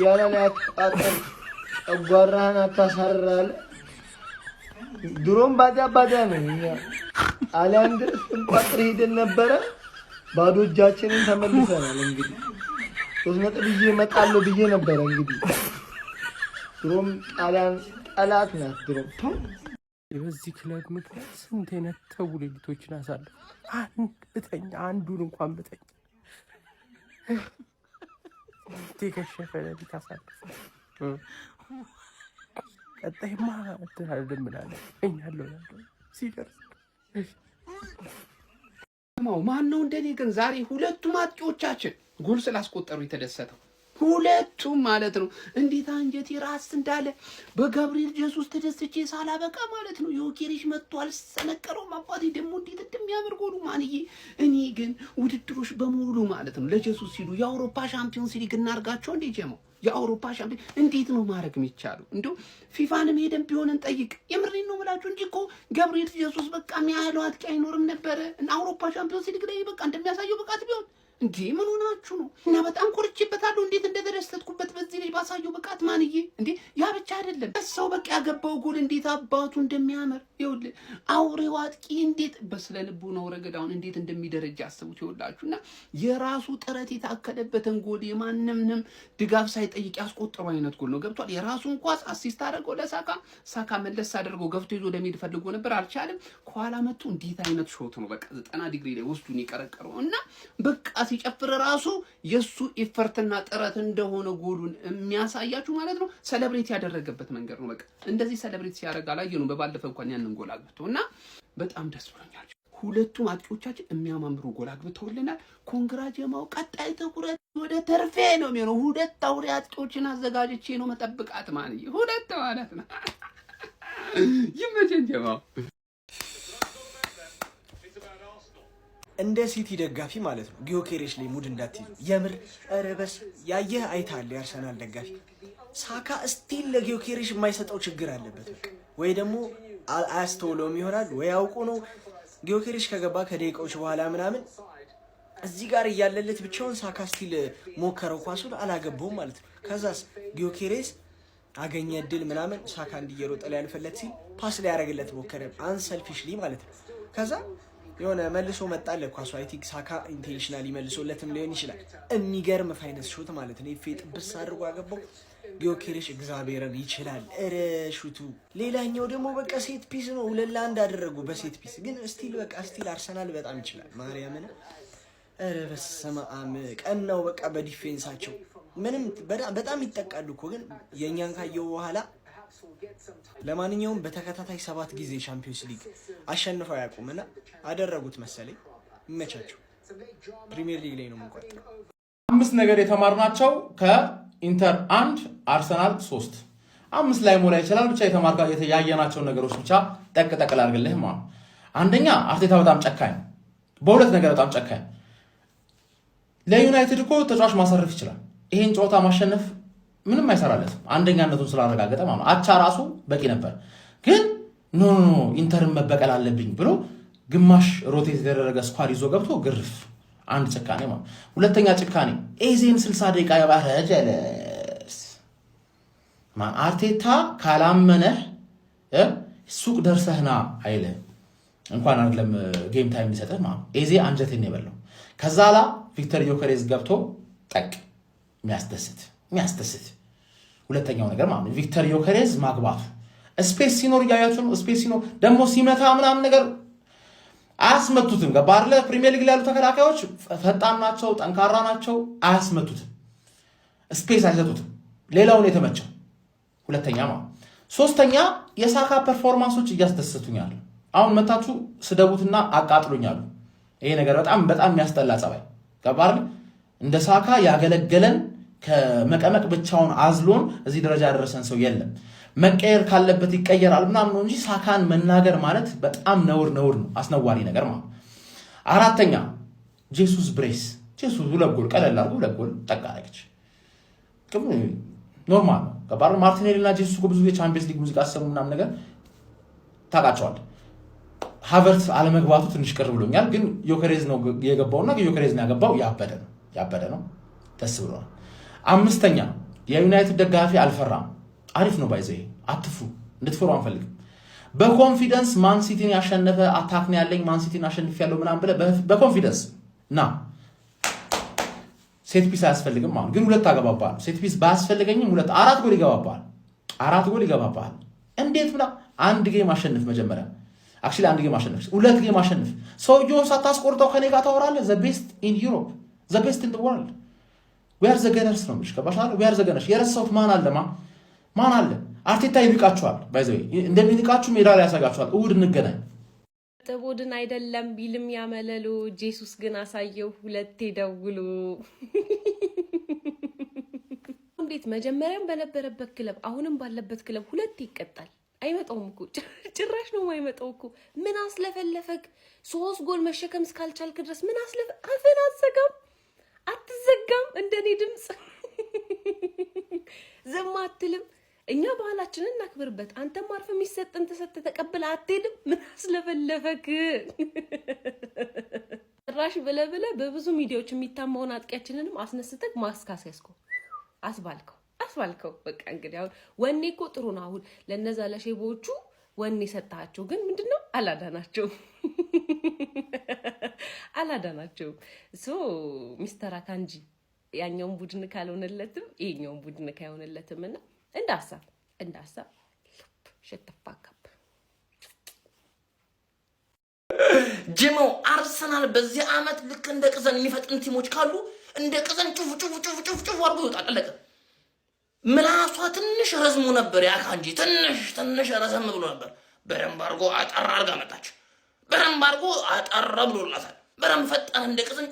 ያላላ አጣጣም አጓራህን አታሳራለ ድሮም ባዳ ነው እኛ ጣሊያን ድረስ እንቋጥር ሄደን ነበረ ባዶ እጃችንን ተመልሰናል እንግዲህ 3 ነጥብ ይዤ እመጣለሁ ብዬ ነበር እንግዲህ ድሮም ጣሊያን ጠላት ናት ድሮም በዚህ ክለብ ምክንያት ስንት የነተው ሌሊቶችን አሳለፍ አንዱን እንኳን ብተኛ ተከሸፈ ሌሊት አሳለፍ ቀጣይማ አትደምናለ እኛለሁ ሲደርስ ማን ነው እንደኔ ግን ዛሬ ሁለቱም አጥቂዎቻችን ጎል ስላስቆጠሩ የተደሰተው ሁለቱም ማለት ነው እንዴት አንጀቴ ራስ እንዳለ በጋብሪኤል ጄሱስ ተደስቼ ሳላበቃ ማለት ነው ዮኬሬሽ መጥቷል ሰነቀረው ማባቴ ደግሞ እንዴት እንደሚያምር ጎሉ ማንዬ እኔ ግን ውድድሮች በሙሉ ማለት ነው ለጄሱስ ሲሉ የአውሮፓ ሻምፒዮንስ ሊግ እናርጋቸው እንዴ ጀመው የአውሮፓ ሻምፒዮን እንዴት ነው ማድረግ የሚቻለው እንደው ፊፋንም ሄደን ቢሆን እንጠይቅ የምሬን ነው ብላችሁ እንጂ እኮ ጋብሪኤል ጄሱስ በቃ የሚያህለው አጥቂ አይኖርም ነበር እና አውሮፓ ሻምፒዮንስ ሊግ ላይ በቃ እንደሚያሳየው ብቃት ቢሆን እንዴ ምን ሆናችሁ ነው እና በጣም ኮርቼበታለሁ እንዴት እንደተደሰትኩበት በዚህ ላይ ባሳየው ብቃት ማንዬ እንዴ ያ ብቻ አይደለም ሰው በቃ ያገባው ጎል እንዴት አባቱ እንደሚያምር ይኸውልህ አውሬው አጥቂ እንዴት በስለ ልቡ ነው ረገዳውን እንዴት እንደሚደረጃ አስቡት ይኸውላችሁና የራሱ ጥረት የታከለበትን ጎል የማንንም ድጋፍ ሳይጠይቅ ያስቆጠረው አይነት ጎል ነው ገብቷል የራሱን ኳስ አሲስት አድርጎ ለሳካ መለስ አድርጎ ገፍቶ ይዞ ለሚድ ፈልጎ ነበር አልቻለም ከኋላ መጥቶ እንዴት አይነት ሾት ነው በቃ 90 ዲግሪ ላይ ውስጡን ይቀረቀረው እና በቃ ሲጨፍር ራሱ የሱ ኢፈርትና ጥረት እንደሆነ ጎሉን የሚያሳያችሁ ማለት ነው ሴሌብሬት ያደረገበት መንገድ ነው በቃ እንደዚህ ሴሌብሬት ሲያደርግ አላየነው በባለፈው እንኳን ያንን ጎል አግብቶና በጣም ደስ ብሎኛል ሁለቱም አጥቂዎቻችን የሚያማምሩ ጎል አግብተውልናል ኮንግራ ጀማው ቀጣይ ትኩረት ወደ ተርፌ ነው የሚሆነው ሁለት አውሬ አጥቂዎችን አዘጋጅቼ ነው መጠብቃት ማለት ሁለት ማለት ነው ይመቸን ጀማው እንደ ሲቲ ደጋፊ ማለት ነው ጊዮኬሬሽ ላይ ሙድ እንዳትይዙ የምር ረበስ ያየህ አይታል ያርሰናል ደጋፊ ሳካ ስቲል ለጊዮኬሬሽ የማይሰጠው ችግር አለበት በቃ ወይ ደግሞ አያስተውለውም ይሆናል ወይ አውቆ ነው ጊዮኬሬሽ ከገባ ከደቂቃዎች በኋላ ምናምን እዚህ ጋር እያለለት ብቻውን ሳካ ስቲል ሞከረው ኳሱን አላገባውም ማለት ነው ከዛስ ጊዮኬሬሽ አገኘ ድል ምናምን ሳካ እንዲየሮጠ ላይ ያልፈለት ሲል ፓስ ላይ ያረጋግለት ሞከረ አንሰልፊሽሊ ማለት ነው ከዛ የሆነ መልሶ መጣለ ኳሱ አይ ቲንክ ሳካ ኢንቴንሽናሊ መልሶለትም ሊሆን ይችላል የሚገርም ፋይናንስ ሾት ማለት ነው ይፈጥ ብስ አድርጎ አገባው ጊዮኬሬሽ እግዚአብሔርን ይችላል ሹቱ ሌላኛው ደግሞ በቃ ሴት ፒስ ነው 2-1 አደረጉ በሴት ፒስ ግን ስቲል በቃ ስቲል አርሰናል በጣም ይችላል ማርያምን በስመ አብ ቀናው በቃ በዲፌንሳቸው ምንም በጣም ይጠቃሉ እኮ ግን የኛን ካየው በኋላ ለማንኛውም በተከታታይ 7 ጊዜ ሻምፒዮንስ ሊግ አሸንፈው ያቆምና አደረጉት መሰለኝ ይመቻቸው ፕሪሚየር ሊግ ላይ ነው የምንቆጥረው 5 ነገር የተማርናቸው ከኢንተር 1 አርሰናል 3 5 ላይ ሞላ ይችላል ብቻ ያየናቸው ነገሮች ብቻ ጠቅጠቅ ላድርግልህ ማለት አንደኛ አርቴታ በጣም ጨካኝ በሁለት ነገር በጣም ጨካኝ ለዩናይትድ እኮ ተጫዋች ማሰረፍ ይችላል ይሄን ጨዋታ ማሸነፍ ምንም አይሰራለትም አንደኛነቱን ስላረጋገጠ ማለት አቻ ራሱ በቂ ነበር ግን ኖ ኢንተርን መበቀል አለብኝ ብሎ ግማሽ ሮቴት የተደረገ ስኳድ ይዞ ገብቶ ግርፍ አንድ ጭካኔ ማለት ሁለተኛ ጭካኔ ኤዜን 60 ደቂቃ ያባረጀለስ ማን አርቴታ ካላመነህ ሱቅ ደርሰህና አይለ እንኳን አይደለም ጌም ታይም ሊሰጥህ ማለት ኤዜ አንጀቴን ይበለው ከዛላ ቪክተር ዮኬሬዝ ገብቶ ጠቅ የሚያስደስት ሁለተኛው ነገር ማለት ቪክተር ዮኬሬዝ ማግባቱ ስፔስ ሲኖር ያያችሁ ነው ስፔስ ሲኖር ደግሞ ሲመታ ምናምን ነገር አያስመቱትም ገባርለ ፕሪሚየር ሊግ ላይ ያሉ ተከላካዮች ፈጣን ናቸው ጠንካራ ናቸው አያስመቱትም ስፔስ አይሰጡትም ሌላውን የተመቸው ሁለተኛ ማለት ሶስተኛ የሳካ ፐርፎርማንሶች እያስደስቱኛል አሁን መታችሁ ስደቡትና አቃጥሉኛል ይሄ ነገር በጣም የሚያስጠላ ጸባይ ገባርለ እንደ ሳካ ያገለገለን ከመቀመቅ ብቻውን አዝሎን እዚህ ደረጃ ያደረሰን ሰው የለም መቀየር ካለበት ይቀየራል ምናምን ነው እንጂ ሳካን መናገር ማለት በጣም ነውር ነው አስነዋሪ ነገር ማለት አራተኛ ጄሱስ ብሬስ ጄሱስ ሁለት ጎል ቀለል አድርጎ ሁለት ጎል ጠቃለች ኖርማል ነው ገባር ማርቲኔሊና ጄሱስ ብዙ የቻምፒየንስ ሊግ ሙዚቃ አሰሙ ምናምን ነገር ታቃቸዋል ሃቨርት አለመግባቱ ትንሽ ቅር ብሎኛል ግን ዮኬሬዝ ነው የገባውና ዮኬሬዝ ነው ያገባው ያበደ ነው ደስ ብሎናል አምስተኛ የዩናይትድ ደጋፊ አልፈራም። አሪፍ ነው ባይዘ አትፍሩ፣ እንድትፈሩ አንፈልግም። በኮንፊደንስ ማን ሲቲን ያሸነፈ አታክ ነው ያለኝ ማን ሲቲን አሸንፊያለሁ ምናምን ብለህ በኮንፊደንስ ና ሴት ፒስ አያስፈልግም ማለት ግን ሁለት አገባባል። ሴት ፒስ ባያስፈልገኝም አራት ጎል ይገባባል። እንዴት ብላ አንድ ጌም አሸንፍ መጀመሪያ አክቹሊ አንድ ጌም አሸንፍ፣ ሁለት ጌም አሸንፍ። ሰውየውን ሳታስቆርጠው ከኔ ጋር ታወራለህ። ዘ ቤስት ኢን ዩሮፕ ዘ ቤስት ኢን ዘ ወርልድ ዊ አር ዘ ገነርስ ነው ምሽ ከባሻለ ዊ አር ዘ ገነርስ። የረሳሁት ማን አለ? አርቴታ ይንቃችኋል። ባይዘው እንደሚንቃችሁ ሜዳ ላይ ያሳጋችኋል። እሑድ እንገናኝ። ቡድን አይደለም ቢልም ያመለሉ ጄሱስ ግን አሳየው ሁለቴ ደውሉ። እንዴት መጀመሪያም በነበረበት ክለብ አሁንም ባለበት ክለብ ሁለቴ ይቀጣል? አይመጣውም እኮ ጭራሽ ነው የማይመጣው እኮ። ምን አስለፈለፈክ? 3 ጎል መሸከም እስካልቻልክ ድረስ ምን አፍን አትዘጋም? እንደኔ ድምፅ ዝም አትልም? እኛ ባህላችንን እናክብርበት። አንተም አርፈ የሚሰጥን ተሰጥተህ ተቀብለህ አትሄድም? ምን አስለፈለፈክ? ጭራሽ ብለህ በብዙ ሚዲያዎች የሚታማውን አጥቂያችንንም አስነስተህ ማስካሰስኩ አስባልከው። በቃ እንግዲህ አሁን ወኔ እኮ ጥሩ ነው። አሁን ለነዛ ለሼቦቹ ወኔ ሰጣቸው፣ ግን ምንድነው አላዳናቸው። ሚስተር አካንጂ ያኛውን ቡድን ካልሆነለትም ይሄኛውን ቡድን ካልሆነለትም እና እንደ ሀሳብ ሸተፋካብ ጀሞ አርሰናል በዚህ አመት ልክ እንደ ቅዘን የሚፈጥን ቲሞች ካሉ እንደ ቅዘን ጩፍ አድርጎ ይወጣል። አለቀ። ምላሷ ትንሽ ረዝሞ ነበር ያካንጂ ትንሽ ረዘም ብሎ ነበር። በደንብ አድርጎ አጠር አድርጋ መጣች። በደንብ አድርጎ አጠር ብሎላታል። በደንብ ፈጣን እንደ ቅዘን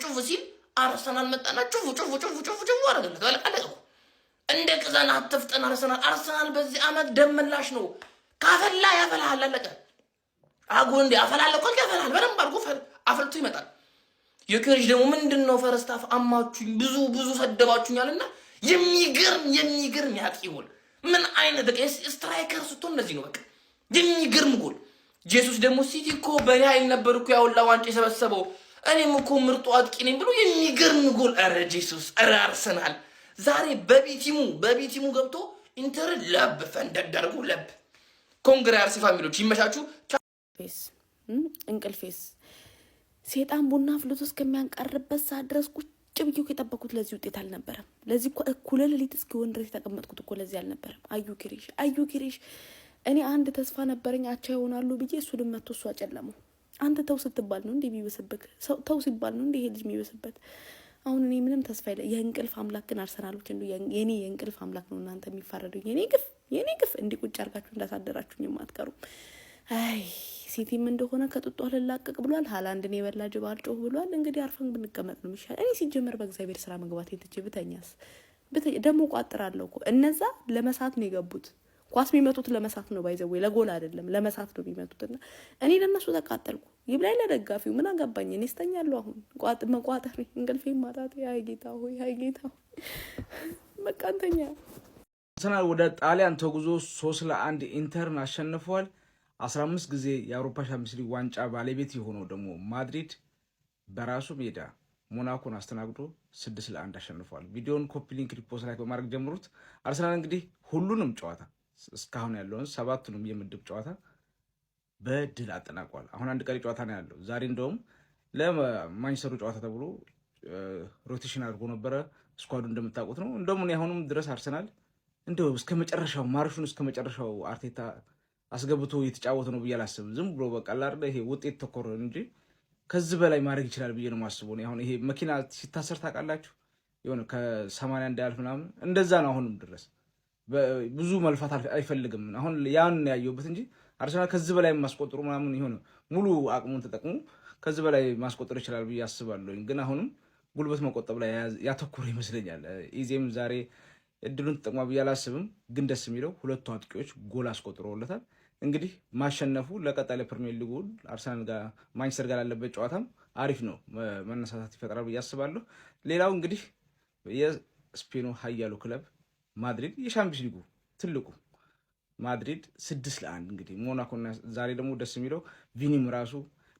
ጩፍ ሲል አርሰናል መጣና ጩፍ አደረገለት። አለቀ። እንደ ቅዘን አትፍጠን አርሰናል በዚህ አመት ደመላሽ ነው። ካፈላ ያፈላል። አለቀ። እንደ አፈላለ እኮ ያፈላል። በደንብ አድርጎ አፈልቶ ይመጣል። ዮኬሬሽ ደግሞ ምንድነው ፈረስታፍ አማችሁኝ ብዙ ሰደባችሁኛልና የሚገርም ያጥቂ ጎል ምን አይነት ስትራይከር ስትሆን እንደዚህ ነው። በቃ የሚገርም ጎል። ጄሱስ ደግሞ ሲቲ እኮ በሪያል ነበር እኮ ያውላ ዋንጫ የሰበሰበው እኔም እኮ ምርጡ አጥቂ ነኝ ብሎ የሚገርም ጎል። ኧረ ጄሱስ፣ ኧረ አርሰናል ዛሬ በቢቲሙ ገብቶ ኢንተር ለብ ፈንደደርጉ ለብ። ኮንግራ አርሲ ፋሚሊዎች ይመሻችሁ። እንቅልፌስ ሴጣን ቡና ፍልቶ እስከሚያንቀርበት ሰዓት ድረስ ቁጭ ብዬ የጠበኩት ለዚህ ውጤት አልነበረም። ለዚህ እኮ እኩለ ሌሊት እስኪሆን ድረስ የተቀመጥኩት እኮ ለዚህ አልነበረም። አዩ ኪሬሽ እኔ አንድ ተስፋ ነበረኝ አቻ ይሆናሉ ብዬ እሱንም መጥቶ እሱ አጨለመው። አንተ ተው ስትባል ነው እንዴ የሚበስብክ? ተው ሲባል ነው እንዴ ይሄ ልጅ የሚበስበት? አሁን እኔ ምንም ተስፋ የለ። የእንቅልፍ አምላክ ግን አርሰናሎች እንዱ የኔ የእንቅልፍ አምላክ ነው እናንተ የሚፋረዱኝ። የኔ ግፍ እንዲህ ቁጭ አርጋችሁ እንዳሳደራችሁኝ የማትቀሩ። አይ ሲቲም እንደሆነ ከጥጦ አልላቀቅ ብሏል። ሃላንድን የበላ ጅብ አልጮህ ብሏል። እንግዲህ አርፈን ብንቀመጥ ነው የሚሻል። እኔ ሲጀመር በእግዚአብሔር ስራ መግባት የትቼ ብተኛስ ደግሞ ቋጥራለሁ እኮ። እነዛ ለመሳት ነው የገቡት። ኳስ የሚመቱት ለመሳት ነው፣ ባይዘው ለጎል አይደለም ለመሳት ነው የሚመቱትና እኔ ለነሱ ተቃጠልኩ። ይብላኝ ለደጋፊው ምን አገባኝ? እኔ ስተኛለሁ። አሁን መቋጠር እንቅልፌ ማጣት። አይ ጌታ ሆይ በቃ እንተኛ። አርሰናል ወደ ጣሊያን ተጉዞ 3-1 ኢንተርን አሸንፈዋል። 15 ጊዜ የአውሮፓ ቻምፒየንስ ሊግ ዋንጫ ባለቤት የሆነው ደግሞ ማድሪድ በራሱ ሜዳ ሞናኮን አስተናግዶ 6-1 አሸንፈዋል። ቪዲዮን ኮፒ ሊንክ ሪፖስት ላይ በማድረግ ጀምሩት። አርሰናል እንግዲህ ሁሉንም ጨዋታ እስካሁን ያለውን 7ቱንም የምድብ ጨዋታ በድል አጠናቋል። አሁን አንድ ቀሪ ጨዋታ ነው ያለው ዛሬ። እንደውም ለማንቸስተሩ ጨዋታ ተብሎ ሮቴሽን አድርጎ ነበረ ስኳዱ እንደምታውቁት ነው። እንደውም እኔ አሁንም ድረስ አርሰናል እንደው እስከመጨረሻው ማርሹን እስከመጨረሻው አርቴታ አስገብቶ የተጫወተ ነው ብዬ አላስብም። ዝም ብሎ በቃ አላርደ ይሄ ውጤት ተኮር እንጂ ከዚህ በላይ ማድረግ ይችላል ብዬ ነው የማስበው። አሁን ይሄ መኪና ሲታሰር ታውቃላችሁ የሆነ ከ80 እንዳያልፍ ምናምን እንደዛ ነው። አሁንም ድረስ ብዙ መልፋት አይፈልግም። አሁን ያን ያየሁበት እንጂ አርሰናል ከዚህ በላይ ማስቆጥሩ ምናምን ይሆነ ሙሉ አቅሙን ተጠቅሞ ከዚህ በላይ ማስቆጥር ይችላል ብዬ አስባለሁ። ግን አሁንም ጉልበት መቆጠብ ላይ ያተኮረ ይመስለኛል። ኢዜም ዛሬ እድሉን ተጠቅሟ ብዬ አላስብም። ግን ደስ የሚለው ሁለቱ አጥቂዎች ጎል አስቆጥረውለታል። እንግዲህ ማሸነፉ ለቀጣይ ለፕሪሚየር ሊጉ አርሰናል ጋር ማንቸስተር ጋር ያለበት ጨዋታም አሪፍ ነው፣ መነሳሳት ይፈጥራል ብዬ አስባለሁ። ሌላው እንግዲህ የስፔኑ ኃያሉ ክለብ ማድሪድ የሻምፒዮንስ ሊጉ ትልቁ ማድሪድ 6-1 እንግዲህ ሞናኮና ዛሬ ደግሞ ደስ የሚለው ቪኒም ራሱ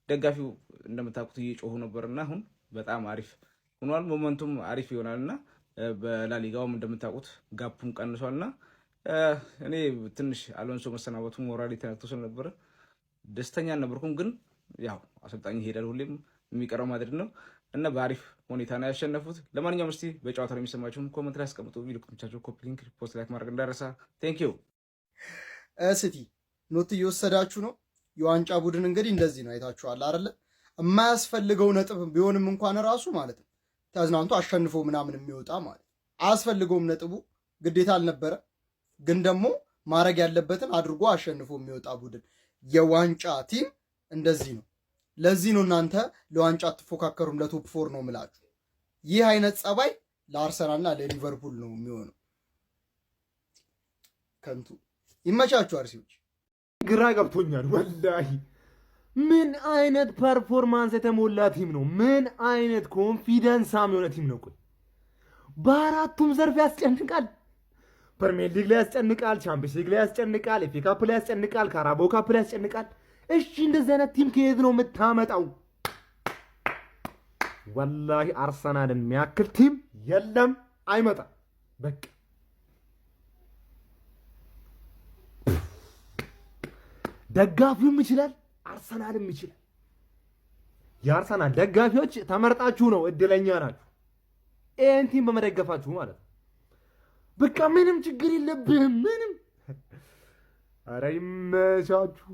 ደጋፊው እንደምታውቁት እየጮሁ ነበርና አሁን በጣም አሪፍ ሆኗል። ሞመንቱም አሪፍ ይሆናልና በላሊጋውም እንደምታውቁት ጋፑን ቀንሷልና እኔ ትንሽ አሎንሶ መሰናበቱ ሞራሊ ተነክቶ ስለነበረ ደስተኛ አልነበርኩም። ግን ያው አሰልጣኝ ይሄዳል፣ ሁሌም የሚቀረው ማድሪድ ነው እና በአሪፍ ሁኔታ ነው ያሸነፉት። ለማንኛውም እስቲ በጨዋታው ላይ የሚሰማችሁን ኮመንት ላይ አስቀምጡ። ቪዲዮ ከተመቻችሁ ኮፒ ሊንክ፣ ፖስት ላይክ ማድረግ እንዳረሳ። ቴንክ ዩ። ሲቲ ኖት እየወሰዳችሁ ነው። የዋንጫ ቡድን እንግዲህ እንደዚህ ነው፣ አይታችኋል አይደለ? የማያስፈልገው ነጥብ ቢሆንም እንኳን ራሱ ማለት ነው ተዝናንቶ አሸንፎ ምናምን የሚወጣ ማለት አያስፈልገውም። ነጥቡ ግዴታ አልነበረ፣ ግን ደግሞ ማድረግ ያለበትን አድርጎ አሸንፎ የሚወጣ ቡድን የዋንጫ ቲም እንደዚህ ነው። ለዚህ ነው እናንተ ለዋንጫ አትፎካከሩም፣ ለቶፕ 4 ነው ምላችሁ። ይህ አይነት ጸባይ ለአርሰናልና ለሊቨርፑል ነው የሚሆነው። ከንቱ ይመቻችሁ አርሲዎች። ግራ ገብቶኛል ወላሂ። ምን አይነት ፐርፎርማንስ የተሞላ ቲም ነው? ምን አይነት ኮንፊደንሳም የሆነ ቲም ነው? ቆይ በአራቱም ዘርፍ ያስጨንቃል። ፕሪሚየር ሊግ ላይ ያስጨንቃል፣ ቻምፒየንስ ሊግ ላይ ያስጨንቃል፣ ኤፍ ኤ ካፕ ላይ ያስጨንቃል፣ ካራባኦ ካፕ ላይ ያስጨንቃል። እሺ እንደዚህ አይነት ቲም ከየት ነው የምታመጣው? ወላሂ አርሰናልን የሚያክል ቲም የለም፣ አይመጣም። በቃ ደጋፊውም ይችላል፣ አርሰናልም ይችላል። የአርሰናል ደጋፊዎች ተመርጣችሁ ነው፣ እድለኛ ናችሁ ይህን ቲም በመደገፋችሁ ማለት ነው። በቃ ምንም ችግር የለብህም፣ ምንም። ኧረ ይመቻችሁ።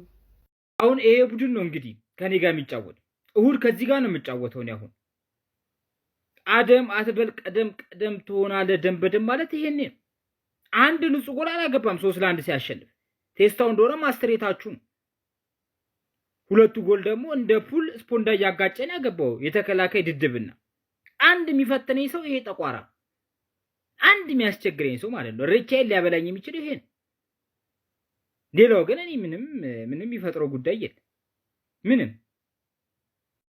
አሁን ይሄ ቡድን ነው እንግዲህ ከኔ ጋር የሚጫወት። እሁድ ከዚህ ጋር ነው የምጫወተው። እኔ አሁን አደም አትበል፣ ቀደም ቀደም ትሆናለህ፣ ደም በደም ማለት ይሄኔ ነው። አንድ ንጹህ ጎል አላገባም 3-1 ሲያሸንፍ። ቴስታው እንደሆነ ማስተሬታችሁ ነው። ሁለቱ ጎል ደግሞ እንደ ፑል ስፖንዳ እያጋጨን ያገባው የተከላካይ ድድብና። አንድ የሚፈተነኝ ሰው ይሄ ጠቋራ፣ አንድ የሚያስቸግረኝ ሰው ማለት ነው። ርቻዬን ሊያበላኝ የሚችል ይሄ ነው። ሌላው ግን እኔ ምንም የሚፈጥረው ጉዳይ የለም ምንም